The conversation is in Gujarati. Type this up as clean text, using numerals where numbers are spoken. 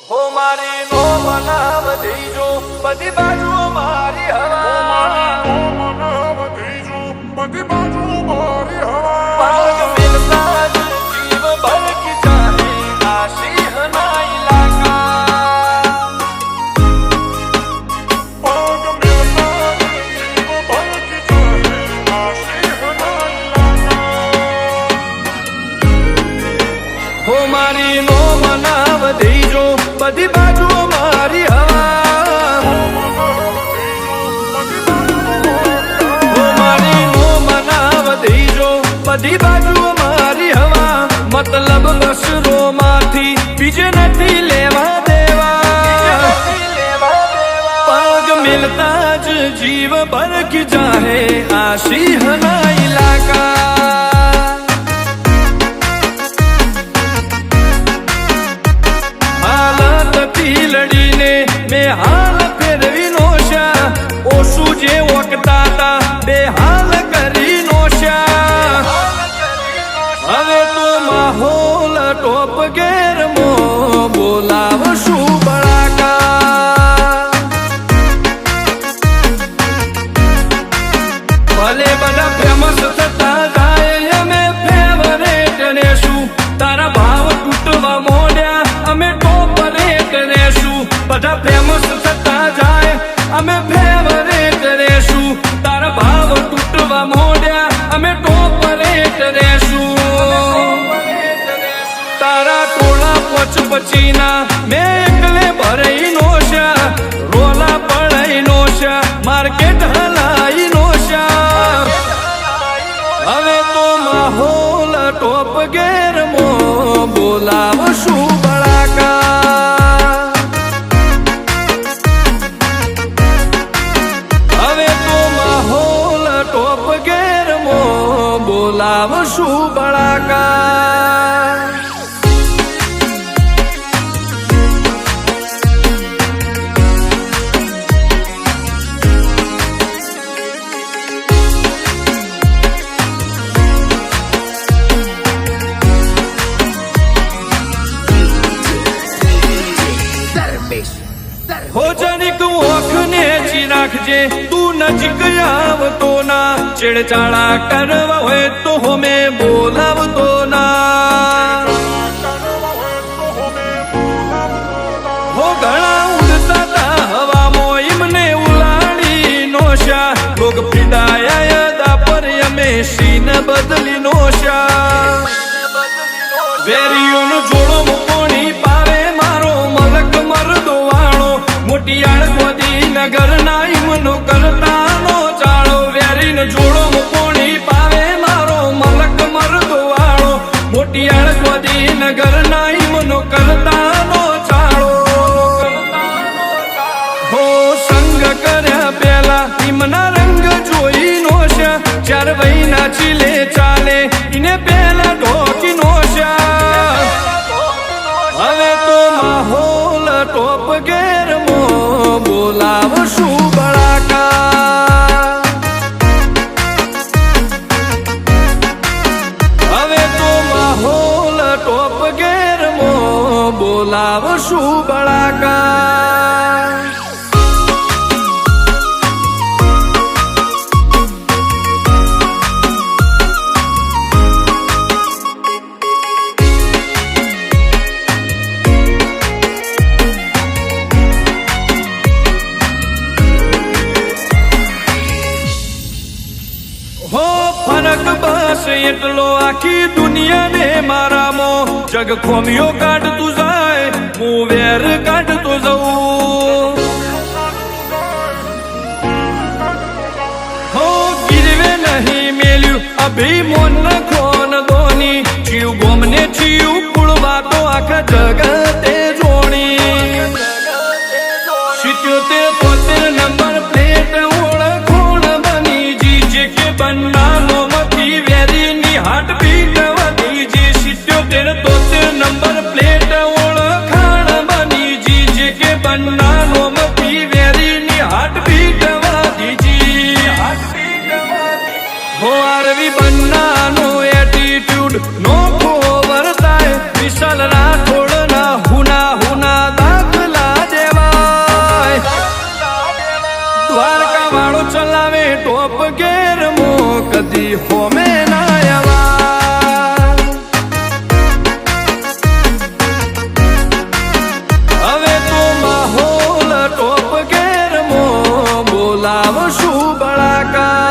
હો મારી નો મનાવ દેજો બધી બાજુ મારી હવા બધી બાજુ મારી હવા પાગ મિલતા જ જીવ ભરકી જાને આ સિંહના ઇલાકા પગ મેળતા જીવ ભરકી જાય આ સિંહના ઇલાકા હો મારી નો મનાવ દેજો બધી બાજુ મારી હવા હો મારી નો મનાવ દેજો બધી બાજુ મારી હવા મતલબ બસરો માંથી બીજે નથી લેવા દેવા પગ મિલતા જ જીવ ભરકી જાહે આ સિંહના ઇલાકા લડીને મેં હાલ ફેરવી નોશા ઓછું જે વખતા તા બે હાલ કરી નોશા હવે તો માહોલ ટોપ ગેરમો બોલાવ શું બળાકા ભલે બધા ફેમસ થતા જાય અમે ફેવરેટ ને શું તારા ભાવ તૂટવા મોડ્યા અમે ટોપ બધા ફેમસ થતા જાય અમે ફેવરેટ રહેશું તારા ભાવ તૂટવા મોડ્યા અમે ટોપ રેટ રહેશું તારા ટોળા પચપચીના મેં એકલે ભરાઈ નોશા રોલા પડાઈ નોશા માર્કેટ હલાઈ નોશા હવે તો માહોલ ટોપ ગેરમો બોલાવ શું બળાકા બોલાવ શું બળાકા હો જરીક ઓખ ને રાખજે તું નજીક આવતો ના છેડછાડા કરવા હોય તો હોમે બોલાવતો ના હો ઘણા ઉડતા તા હવામાં એમને ઉલાડી નોશા લોક પીડાયા દા પર અમે સીન બદલી નોશા વેરીઓનો જોડો મૂકોણી પાવે મારો મલક મરદો વાળો મોટિયાળ ગોદી નગર ના ઈમનો કરતા નો ચાળો વેરીનો જોડો મૂકોણી પાવે મારો મલક મરદો વાળો મોટિયાળ ગોદી નગર ના ઈમનો કરતા નો ચાળો હો સંગ કર્યા પેલા ઈમના રંગ જોઈ નોશા ચાર વહીના ચીલે ચાલે ઈને પેલા ઢોકી નોશા હવે તો માહોલ ટોપ ગેરમો બોલાવ શું બળાકા હવે તો માહોલ ટોપ ગેરમો બોલાવ શું બળાકા ફરક બસ એટલો આખી દુનિયાને મારામો જગ ખોમિયો કાઢતું જાય હું વેર કાઢતો જઉં હો ગીરવે નહીં મેલ્યું અભિમોન ખોન દોની જીવ ગોમને જીવ કુળવા તો આખા જગતે જોણી 77 નંબર પ્લેટ ઓળખોણ બની જી કે બન્નાનો હાટ બીટ વધી જી 77 નંબર પ્લેટ ઓળખાણ બની જી જે કે બન્નાનો મતી વેરીની હાટ બીટ વધી જી હો આરવી બન્નાનો એટીટ્યુડ નો ખોવરતાય વિશાલ રાઠોડ ના ટોપ ગેર મો કદી હોમે ના આવા હવે તો માહોલ ટોપ ગેર મો બોલાવ શું બળાકા